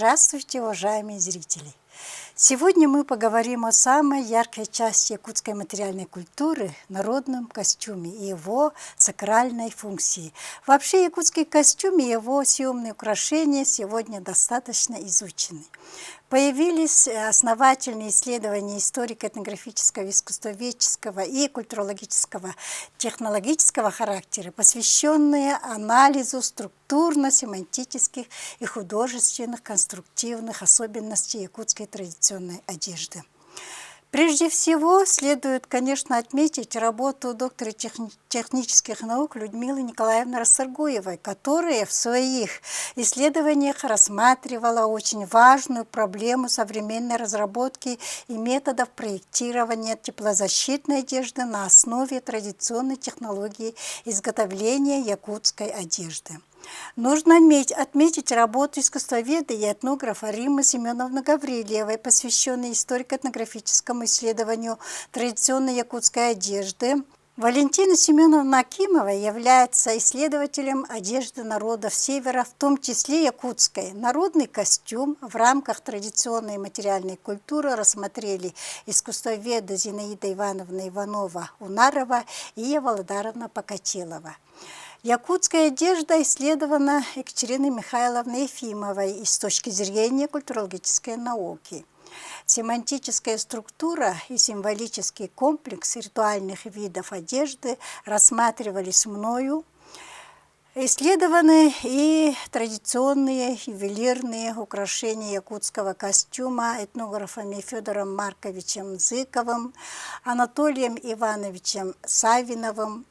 Здравствуйте, уважаемые зрители! Сегодня мы поговорим о самой яркой части якутской материальной культуры – народном костюме и его сакральной функции. Вообще якутский костюм и его съемные украшения сегодня достаточно изучены. Появились основательные исследования историко-этнографического, искусствоведческого и культурологического, технологического характера, посвященные анализу структурно-семантических и художественных конструктивных особенностей якутской традиционной одежды. Прежде всего, следует, конечно, отметить работу доктора технических наук Людмилы Николаевны Расторгуевой, которая в своих исследованиях рассматривала очень важную проблему современной разработки и методов проектирования теплозащитной одежды на основе традиционной технологии изготовления якутской одежды. Нужно отметить работу искусствоведа и этнографа Риммы Семеновны Гаврилиевой, посвященной историко-этнографическому исследованию традиционной якутской одежды. Валентина Семеновна Акимова является исследователем одежды народов Севера, в том числе якутской. Народный костюм в рамках традиционной материальной культуры рассмотрели искусствоведы Зинаида Ивановна Иванова-Унарова и Ева Володаровна Покатилова. Якутская одежда исследована Екатериной Михайловной Ефимовой и с точки зрения культурологической науки. Семантическая структура и символический комплекс ритуальных видов одежды рассматривались мною. Исследованы и традиционные ювелирные украшения якутского костюма этнографами Федором Марковичем Зыковым, Анатолием Ивановичем Савиновым.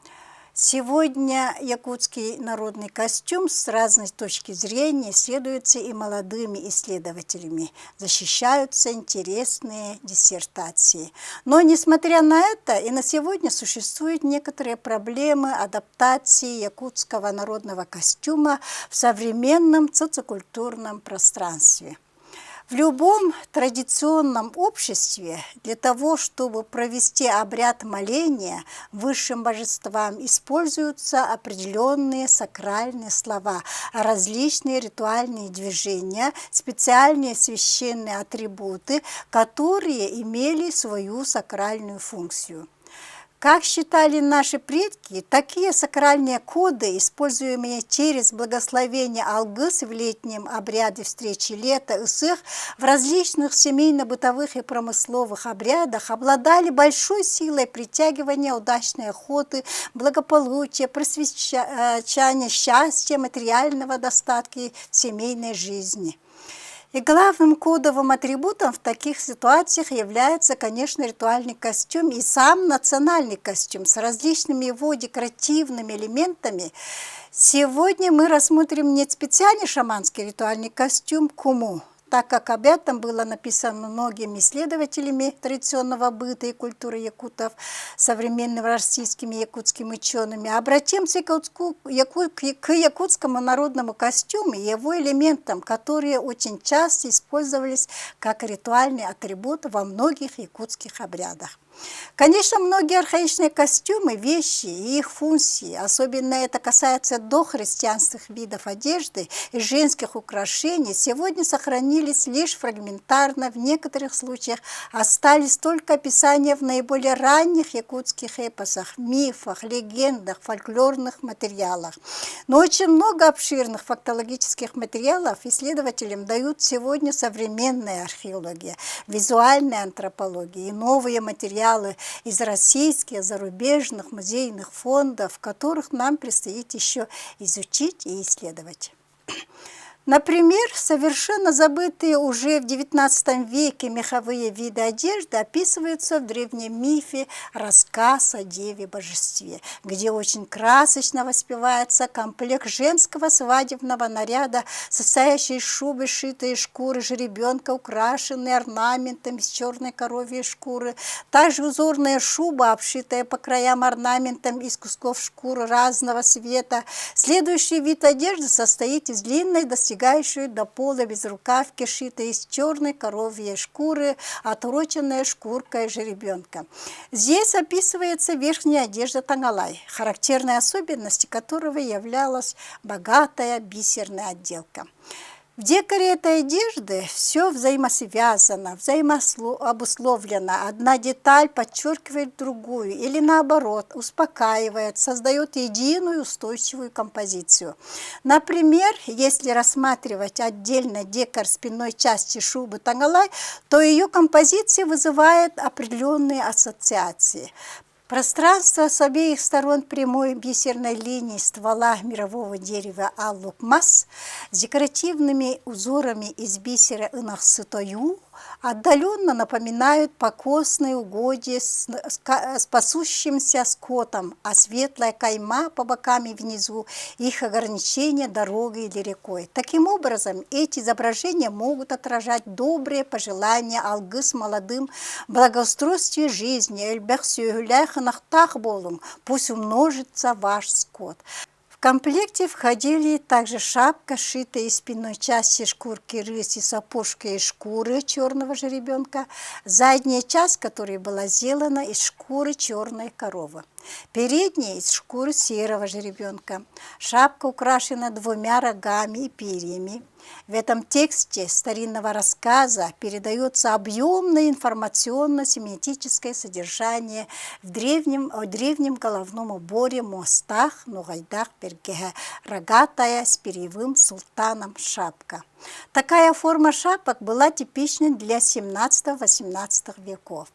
Сегодня якутский народный костюм с разной точки зрения исследуется и молодыми исследователями, защищаются интересные диссертации. Но, несмотря на это, и на сегодня существуют некоторые проблемы адаптации якутского народного костюма в современном социокультурном пространстве. В любом традиционном обществе для того, чтобы провести обряд моления высшим божествам, используются определенные сакральные слова, различные ритуальные движения, специальные священные атрибуты, которые имели свою сакральную функцию. Как считали наши предки, такие сакральные коды, используемые через благословение Алгыс в летнем обряде встречи лета Исых, в различных семейно-бытовых и промысловых обрядах обладали большой силой притягивания удачной охоты, благополучия, просвещания счастья, материального достатка и семейной жизни. И главным кодовым атрибутом в таких ситуациях является, конечно, ритуальный костюм и сам национальный костюм с различными его декоративными элементами. Сегодня мы рассмотрим не специальный шаманский ритуальный костюм куму, так как об этом было написано многими исследователями традиционного быта и культуры якутов, современными российскими и якутскими учеными. Обратимся к якутскому народному костюму и его элементам, которые очень часто использовались как ритуальный атрибут во многих якутских обрядах. Конечно, многие архаичные костюмы, вещи и их функции, особенно это касается дохристианских видов одежды и женских украшений, сегодня сохранились лишь фрагментарно, в некоторых случаях остались только описания в наиболее ранних якутских эпосах, мифах, легендах, фольклорных материалах. Но очень много обширных фактологических материалов исследователям дают сегодня современная археология, визуальная антропология и новые материалы из российских, зарубежных музейных фондов, которых нам предстоит еще изучить и исследовать. Например, совершенно забытые уже в XIX веке меховые виды одежды описываются в древнем мифе «Рассказ о Деве-божестве», где очень красочно воспевается комплект женского свадебного наряда, состоящий из шубы, сшитой из шкуры жеребенка, украшенной орнаментом из черной коровьей шкуры, также узорная шуба, обшитая по краям орнаментом из кусков шкуры разного цвета. Следующий вид одежды состоит из длинной, достигающей до пола безрукавки, шитой из черной коровьей шкуры, отороченная шкуркой жеребенка. Здесь описывается верхняя одежда тангалай, характерной особенностью которого являлась богатая бисерная отделка. В декоре этой одежды все взаимосвязано, взаимообусловлено. Одна деталь подчеркивает другую или наоборот, успокаивает, создает единую устойчивую композицию. Например, если рассматривать отдельно декор спинной части шубы Тангалай, то ее композиция вызывает определенные ассоциации. Пространство с обеих сторон прямой бисерной линии ствола мирового дерева аллукмас с декоративными узорами из бисера инахсытою отдаленно напоминают покосные угодья с пасущимся скотом, а светлая кайма по бокам и внизу их ограничения дорогой или рекой. Таким образом, эти изображения могут отражать добрые пожелания алгыс молодым благоустройстве жизни, пусть умножится ваш скот. В комплекте входили также шапка, сшитая из спинной части шкурки рыси, сапожки из шкуры черного жеребенка, задняя часть которой была сделана из шкуры черной коровы, передняя из шкуры серого жеребенка. Шапка украшена 2 рогами и перьями. В этом тексте старинного рассказа передается объемное информационно-семантическое содержание о древнем головном уборе мостах, нугайдах, пергеге, рогатая с перьевым султаном шапка. Такая форма шапок была типичной для 17-18 веков.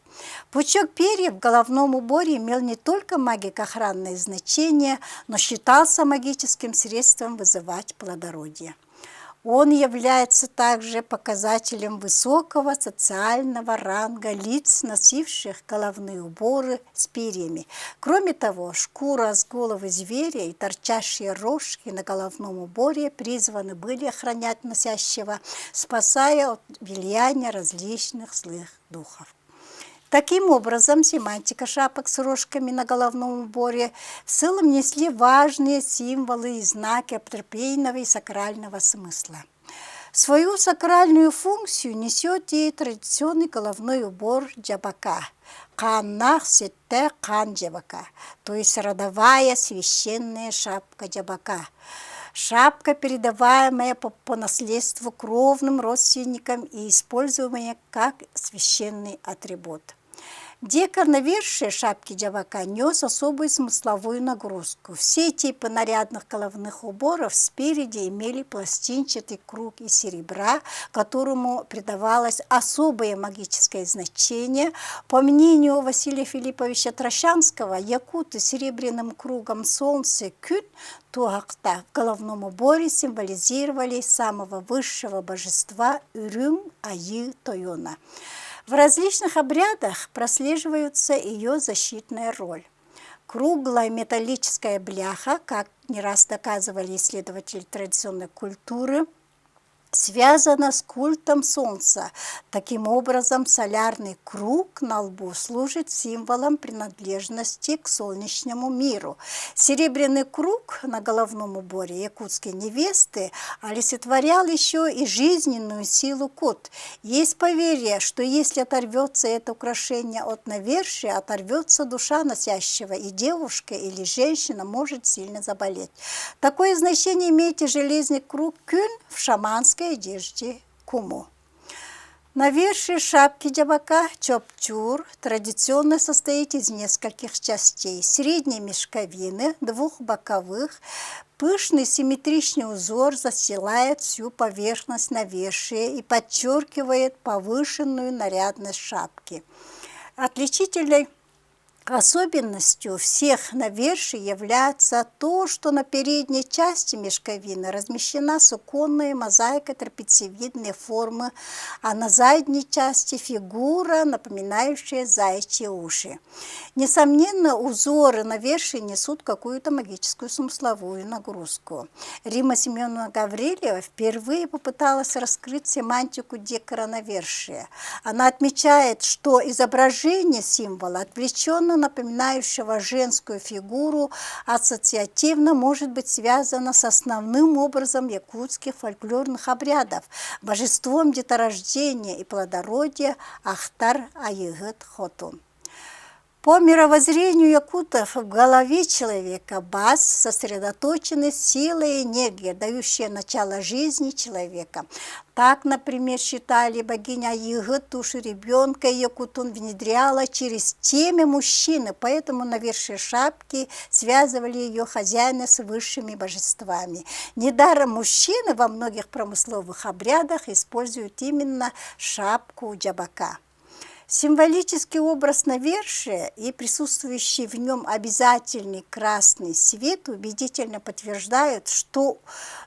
Пучок перьев в головном уборе имел не только магико-охранное значение, но считался магическим средством вызывать плодородие. Он является также показателем высокого социального ранга лиц, носивших головные уборы с перьями. Кроме того, шкура с головы зверя и торчащие рожки на головном уборе призваны были охранять носящего, спасая от влияния различных злых духов. Таким образом, семантика шапок с рожками на головном уборе в целом несли важные символы и знаки апотропейного и сакрального смысла. Свою сакральную функцию несет и традиционный головной убор джабака – каннах сетте кан джабака, то есть родовая священная шапка джабака. Шапка, передаваемая по наследству кровным родственникам и используемая как священный атрибут. Декор навершия шапки джабака нес особую смысловую нагрузку. Все типы нарядных головных уборов спереди имели пластинчатый круг из серебра, которому придавалось особое магическое значение. По мнению Василия Филипповича Трощанского, якуты с серебряным кругом солнца Кюн Туахта в головном уборе символизировали самого высшего божества Урюм Айы Тойона. В различных обрядах прослеживается ее защитная роль. Круглая металлическая бляха, как не раз доказывали исследователи традиционной культуры, связана с культом Солнца. Таким образом, солярный круг на лбу служит символом принадлежности к солнечному миру. Серебряный круг на головном уборе якутской невесты олицетворял еще и жизненную силу кут. Есть поверье, что если оторвется это украшение от навершия, оторвется душа носящего, и девушка или женщина может сильно заболеть. Такое значение имеет и железный круг кюн в шаманской одежде куму. Навершие шапки джабака чопчур традиционно состоит из нескольких частей. Средней мешковины, 2 боковых. Пышный симметричный узор застилает всю поверхность навершия и подчеркивает повышенную нарядность шапки. Отличительной особенностью всех наверший является то, что на передней части мешковины размещена суконная мозаика трапециевидной формы, а на задней части фигура, напоминающая заячьи уши. Несомненно, узоры навершия несут какую-то магическую смысловую нагрузку. Римма Семеновна Гаврилева впервые попыталась раскрыть семантику декора навершия. Она отмечает, что изображение символа, отвлеченно напоминающего женскую фигуру, ассоциативно может быть связано с основным образом якутских фольклорных обрядов – божеством деторождения и плодородия Ахтар Айыгыт Хотун. По мировоззрению якутов в голове человека баз сосредоточены сила и энергия, дающие начало жизни человека. Так, например, считали богиня Йыгы душу ребенка якутун внедряла через темя мужчины, поэтому на вершине шапки связывали ее хозяина с высшими божествами. Недаром мужчины во многих промысловых обрядах используют именно шапку джабака. Символический образ навершия и присутствующий в нем обязательный красный свет убедительно подтверждают, что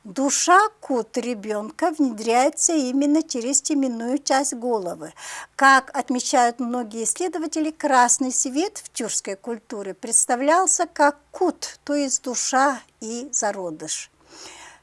душа кут ребенка внедряется именно через теменную часть головы. Как отмечают многие исследователи, красный свет в тюркской культуре представлялся как кут, то есть душа и зародыш.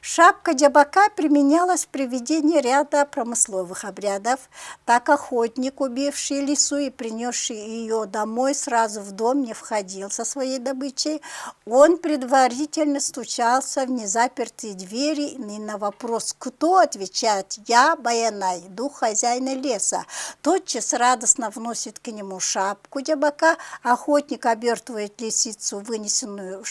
Шапка джабака применялась в проведении ряда промысловых обрядов. Так охотник, убивший лису и принесший ее домой, сразу в дом не входил со своей добычей. Он предварительно стучался в незапертые двери и на вопрос «Кто?» отвечает «Я, Баянай, дух хозяина леса». Тотчас радостно вносит к нему шапку джабака. Охотник обертывает лисицу в вынесенную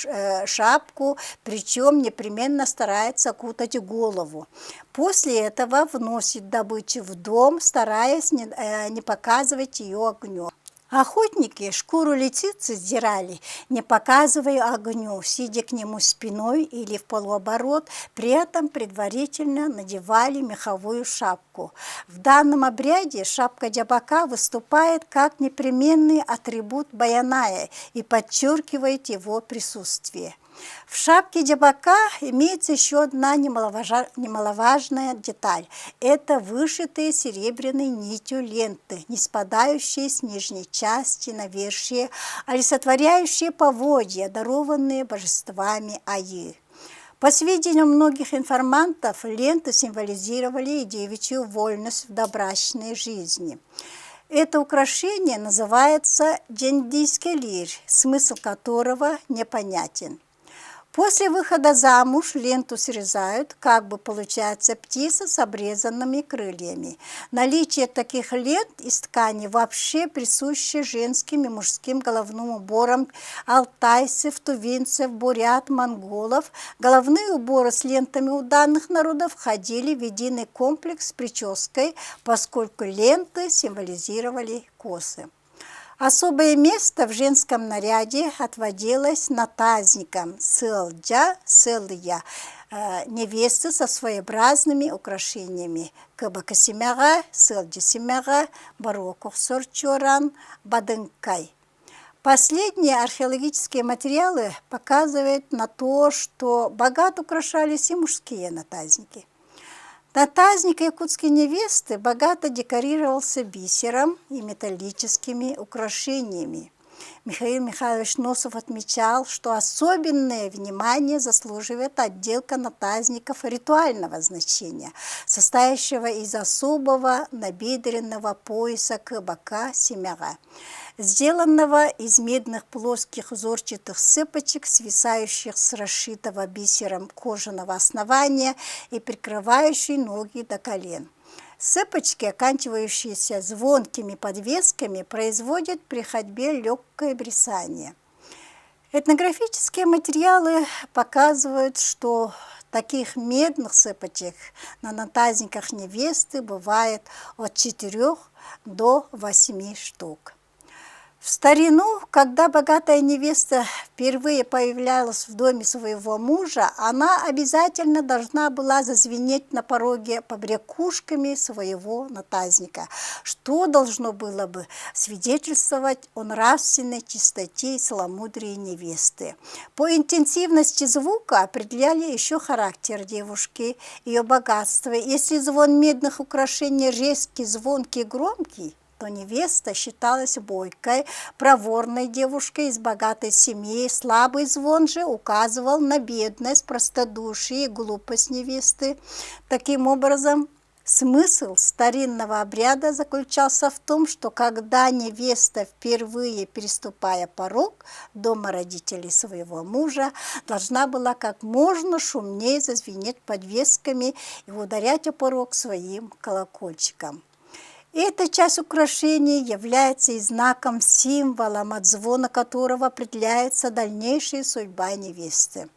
шапку, причем непременно старается окутать голову. После этого вносит добычу в дом, стараясь не показывать ее огню. Охотники шкуру лисицы сдирали, не показывая огню, сидя к нему спиной или в полуоборот, при этом предварительно надевали меховую шапку. В данном обряде шапка джабака выступает как непременный атрибут баяная и подчеркивает его присутствие. В шапке джабака имеется еще одна немаловажная деталь. Это вышитые серебряной нитью ленты, не спадающие с нижней части навершие, олицетворяющие поводья, дарованные божествами Айы. По сведениям многих информантов, ленты символизировали и девичью вольность в добрачной жизни. Это украшение называется джендийский лир, смысл которого непонятен. После выхода замуж ленту срезают, как бы получается птица с обрезанными крыльями. Наличие таких лент из ткани вообще присуще женским и мужским головным уборам алтайцев, тувинцев, бурят, монголов. Головные уборы с лентами у данных народов входили в единый комплекс с прической, поскольку ленты символизировали косы. Особое место в женском наряде отводилось натазникам сылджа, сылья, невесты со своеобразными украшениями. Кыбакасимяга, сылджасимяга, барокухсорчоран, бадынкай. Последние археологические материалы показывают на то, что богато украшались и мужские натазники. Натазник якутской невесты богато декорировался бисером и металлическими украшениями. Михаил Михайлович Носов отмечал, что особенное внимание заслуживает отделка натазников ритуального значения, состоящего из особого набедренного пояса кыбака семяга, сделанного из медных плоских узорчатых цепочек, свисающих с расшитого бисером кожаного основания и прикрывающей ноги до колен. Цепочки, оканчивающиеся звонкими подвесками, производят при ходьбе легкое бряцание. Этнографические материалы показывают, что таких медных цепочек на натазниках невесты бывает от 4 до 8 штук. В старину, когда богатая невеста впервые появлялась в доме своего мужа, она обязательно должна была зазвенеть на пороге побрякушками своего натазника, что должно было бы свидетельствовать о нравственной чистоте и целомудрии невесты. По интенсивности звука определяли еще характер девушки, ее богатство. Если звон медных украшений резкий, звонкий, громкий, то невеста считалась бойкой, проворной девушкой из богатой семьи. Слабый звон же указывал на бедность, простодушие и глупость невесты. Таким образом, смысл старинного обряда заключался в том, что когда невеста, впервые переступая порог дома родителей своего мужа, должна была как можно шумнее зазвенеть подвесками и ударять о порог своим колокольчиком. Эта часть украшений является и знаком, символом, от звона которого определяется дальнейшая судьба невесты.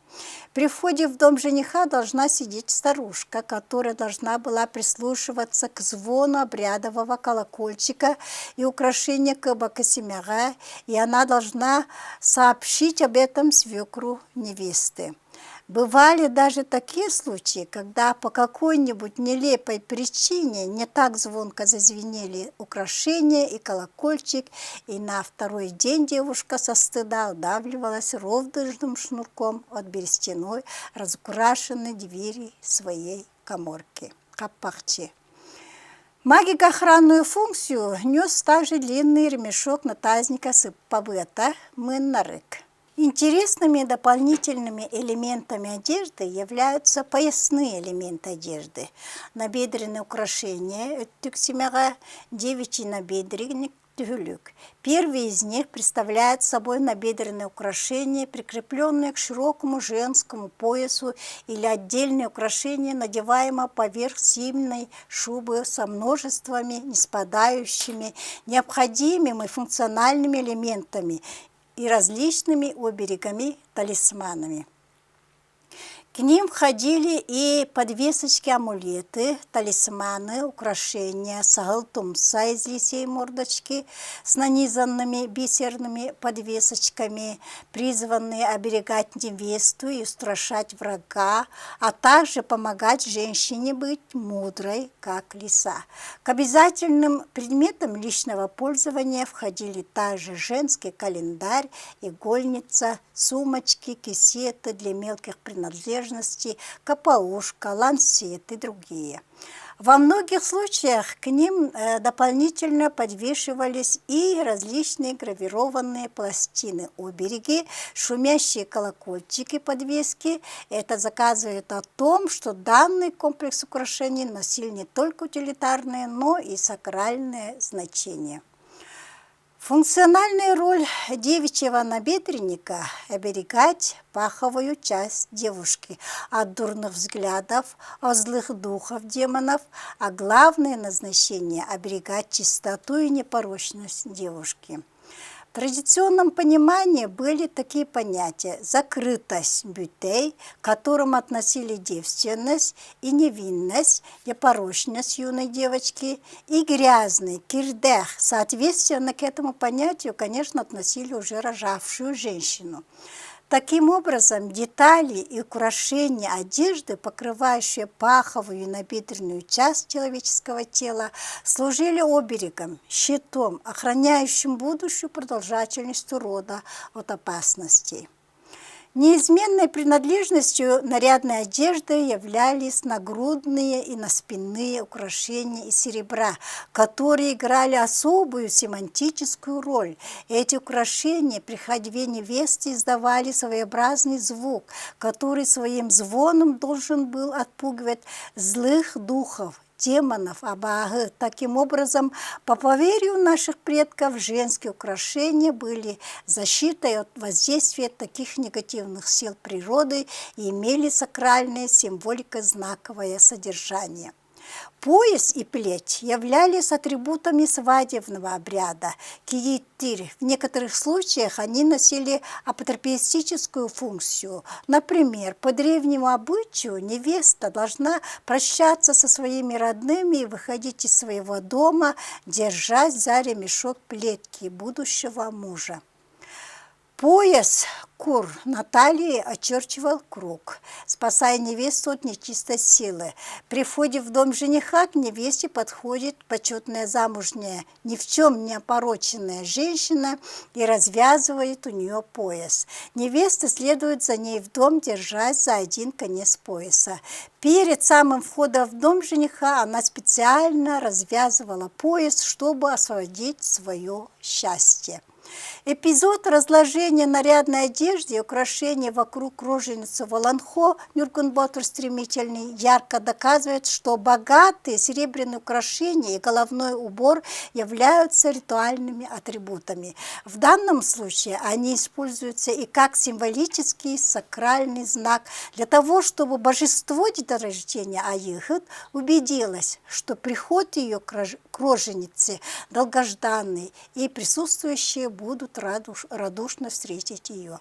При входе в дом жениха должна сидеть старушка, которая должна была прислушиваться к звону обрядового колокольчика и украшения кабакасимяга, и она должна сообщить об этом свекру невесты. Бывали даже такие случаи, когда по какой-нибудь нелепой причине не так звонко зазвенели украшения и колокольчик, и на второй день девушка со стыда удавливалась ровным шнурком от берестяной разукрашенной двери своей каморки. Капахчи. Магико-охранную функцию нес также длинный ремешок натазника сыппабета мыннарык. Интересными дополнительными элементами одежды являются поясные элементы одежды. Набедренные украшения, девичий набедренник, Первый из них представляет собой набедренные украшения, прикрепленные к широкому женскому поясу, или отдельные украшения, надеваемые поверх зимней шубы со множествами неспадающими, необходимыми функциональными элементами и различными оберегами, талисманами. К ним входили и подвесочки, амулеты, талисманы, украшения, сагалтумса из лисей мордочки с нанизанными бисерными подвесочками, призванные оберегать невесту и устрашать врага, а также помогать женщине быть мудрой, как лиса. К обязательным предметам личного пользования входили также женский календарь, игольница, сумочки, кисеты для мелких принадлежностей, капаушка, лансет и другие. Во многих случаях к ним дополнительно подвешивались и различные гравированные пластины, обереги, шумящие колокольчики, подвески. Это заказывает о том, что данный комплекс украшений носил не только утилитарное, но и сакральное значение. Функциональная роль девичьего набедренника – оберегать паховую часть девушки от дурных взглядов, от злых духов, демонов, а главное назначение – оберегать чистоту и непорочность девушки. В традиционном понимании были такие понятия: закрытость бютей, к которым относили девственность и невинность, непорочность юной девочки, и грязный кирдех, соответственно к этому понятию, конечно, относили уже рожавшую женщину. Таким образом, детали и украшения одежды, покрывающие паховую и набедренную часть человеческого тела, служили оберегом, щитом, охраняющим будущую продолжательность рода от опасностей. Неизменной принадлежностью нарядной одежды являлись нагрудные и наспинные украшения из серебра, которые играли особую семантическую роль. Эти украшения при ходьбе невесты издавали своеобразный звук, который своим звоном должен был отпугивать злых духов, демонов, абагы. Таким образом, по поверью наших предков, женские украшения были защитой от воздействия таких негативных сил природы и имели сакральное символико-знаковое содержание. Пояс и плеть являлись атрибутами свадебного обряда. Киитир. В некоторых случаях они носили апотропистическую функцию. Например, по древнему обычаю невеста должна прощаться со своими родными и выходить из своего дома, держась за ремешок плетки будущего мужа. Пояс кур на талии очерчивал круг, спасая невесту от нечистой силы. При входе в дом жениха к невесте подходит почетная замужняя, ни в чем не опороченная женщина и развязывает у нее пояс. Невеста следует за ней в дом, держась за один конец пояса. Перед самым входом в дом жениха она специально развязывала пояс, чтобы освободить свое счастье. Эпизод разложения нарядной одежды и украшений вокруг роженицы Воланхо Нюргунбатур Стремительный ярко доказывает, что богатые серебряные украшения и головной убор являются ритуальными атрибутами. В данном случае они используются и как символический сакральный знак для того, чтобы божество деторождения Аихот убедилось, что приход ее к к роженице долгожданной, и присутствующие будут радушно встретить ее.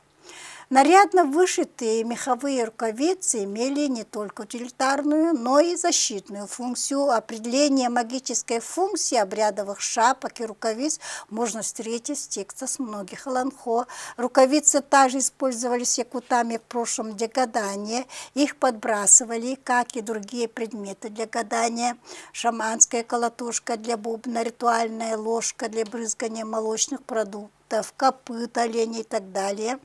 Нарядно вышитые меховые рукавицы имели не только утилитарную, но и защитную функцию. Определение магической функции обрядовых шапок и рукавиц можно встретить в текстах многих аланхо. Рукавицы также использовались якутами в прошлом для гадания. Их подбрасывали, как и другие предметы для гадания. Шаманская колотушка для бубна, ритуальная ложка для брызгания молочных продуктов, копыт оленей и так далее.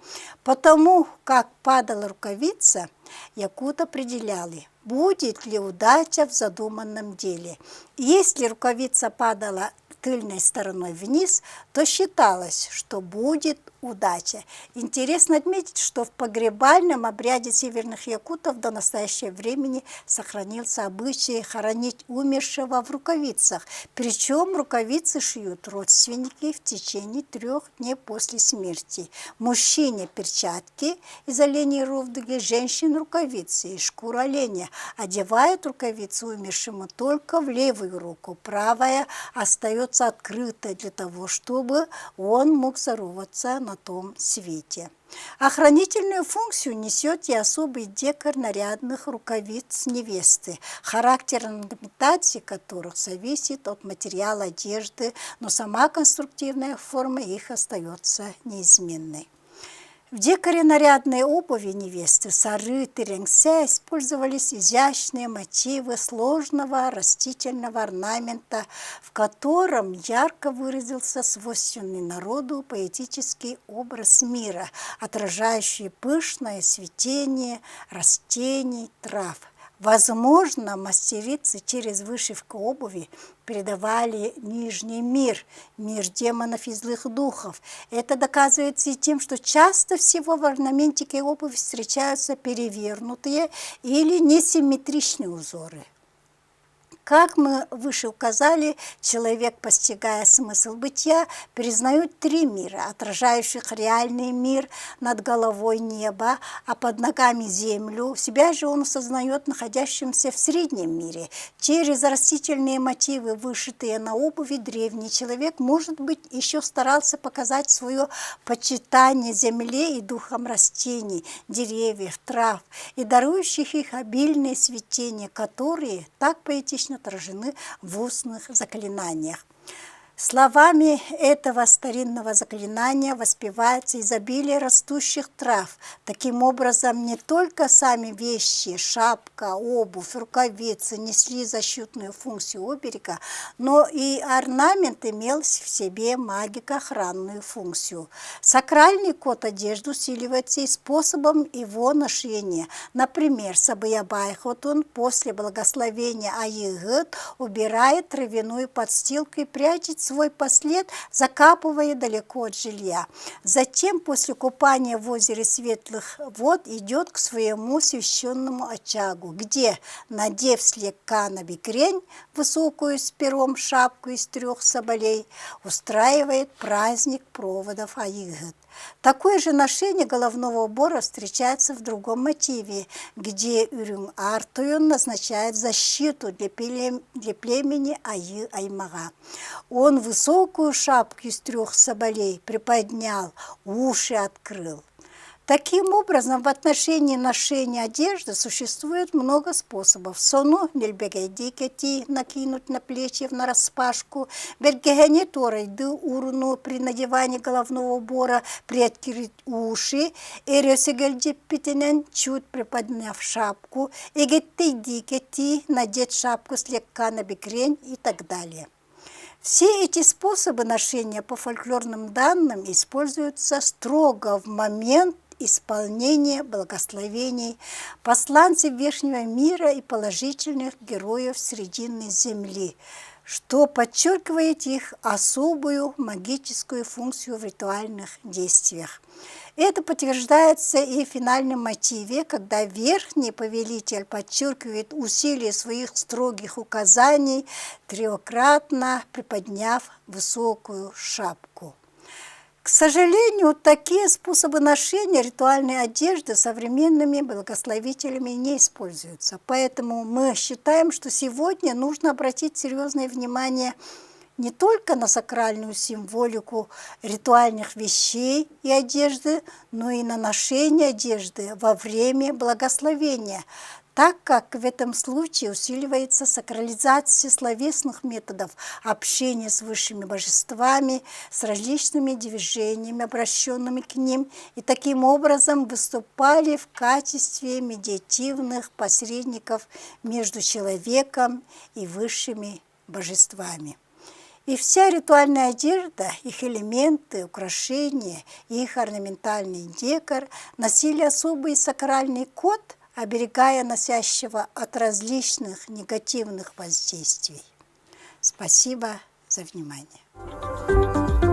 Потому как падала рукавица, якут определяли, будет ли удача в задуманном деле. Если рукавица падала тыльной стороной вниз, то считалось, что будет удача. Интересно отметить, что в погребальном обряде северных якутов до настоящего времени сохранился обычай хоронить умершего в рукавицах. Причем рукавицы шьют родственники в течение 3 дней после смерти. Мужчине перчатки из оленей ровдуги, женщин рукавицы из шкуры оленя. Одевают рукавицу умершему только в левую руку, правая остается открытой для того, чтобы он мог здороваться на том свете. Охранительную функцию несет и особый декор нарядных рукавиц невесты, характер орнаментации которых зависит от материала одежды, но сама конструктивная форма их остается неизменной. В декоре нарядной обуви невесты сары, тырянгся использовались изящные мотивы сложного растительного орнамента, в котором ярко выразился свойственный народу поэтический образ мира, отражающий пышное цветение растений, трав. Возможно, мастерицы через вышивку обуви передавали нижний мир, мир демонов и злых духов. Это доказывается и тем, что часто всего в орнаментике обуви встречаются перевернутые или несимметричные узоры. Как мы выше указали, человек, постигая смысл бытия, признает 3 мира, отражающих реальный мир, над головой небо, а под ногами землю. Себя же он осознает находящимся в среднем мире. Через растительные мотивы, вышитые на обуви, древний человек, может быть, еще старался показать свое почитание земле и духам растений, деревьев, трав, и дарующих их обильное цветение, которые так поэтично отражены в устных заклинаниях. Словами этого старинного заклинания воспевается изобилие растущих трав. Таким образом, не только сами вещи, шапка, обувь, рукавицы несли защитную функцию оберега, но и орнамент имел в себе магико-охранную функцию. Сакральный код одежды усиливается и способом его ношения. Например, Сабыябайхотун после благословения Айыгыт убирает травяную подстилку и прячет свой послед, закапывая далеко от жилья. Затем, после купания в озере Светлых вод, идет к своему священному очагу, где, надев слегка на бикрень, высокую с пером шапку из 3 соболей, устраивает праздник проводов Айыгыт. Такое же ношение головного убора встречается в другом мотиве, где Үрюн-Артуюн назначает защиту для племени Айы-Аймага. Он высокую шапку из 3 соболей приподнял, уши открыл. Таким образом, в отношении ношения одежды существует много способов. Сону нельбегайдикати накинуть на плечи нараспашку, бергегени торайды урну при надевании головного убора приоткрыть уши, эресигальдипитинен чуть приподняв шапку, эгеттейдикати надеть шапку слегка на бикрень и так далее. Все эти способы ношения по фольклорным данным используются строго в момент исполнение благословений, посланцев Верхнего мира и положительных героев Срединной земли, что подчеркивает их особую магическую функцию в ритуальных действиях. Это подтверждается и в финальном мотиве, когда верхний повелитель подчеркивает усилие своих строгих указаний, 3-кратно приподняв высокую шапку. К сожалению, такие способы ношения ритуальной одежды современными благословителями не используются. Поэтому мы считаем, что сегодня нужно обратить серьезное внимание не только на сакральную символику ритуальных вещей и одежды, но и на ношение одежды во время благословения, так как в этом случае усиливается сакрализация словесных методов общения с высшими божествами, с различными движениями, обращенными к ним, и таким образом выступали в качестве медиативных посредников между человеком и высшими божествами. И вся ритуальная одежда, их элементы, украшения и их орнаментальный декор носили особый сакральный код, оберегая носящего от различных негативных воздействий. Спасибо за внимание.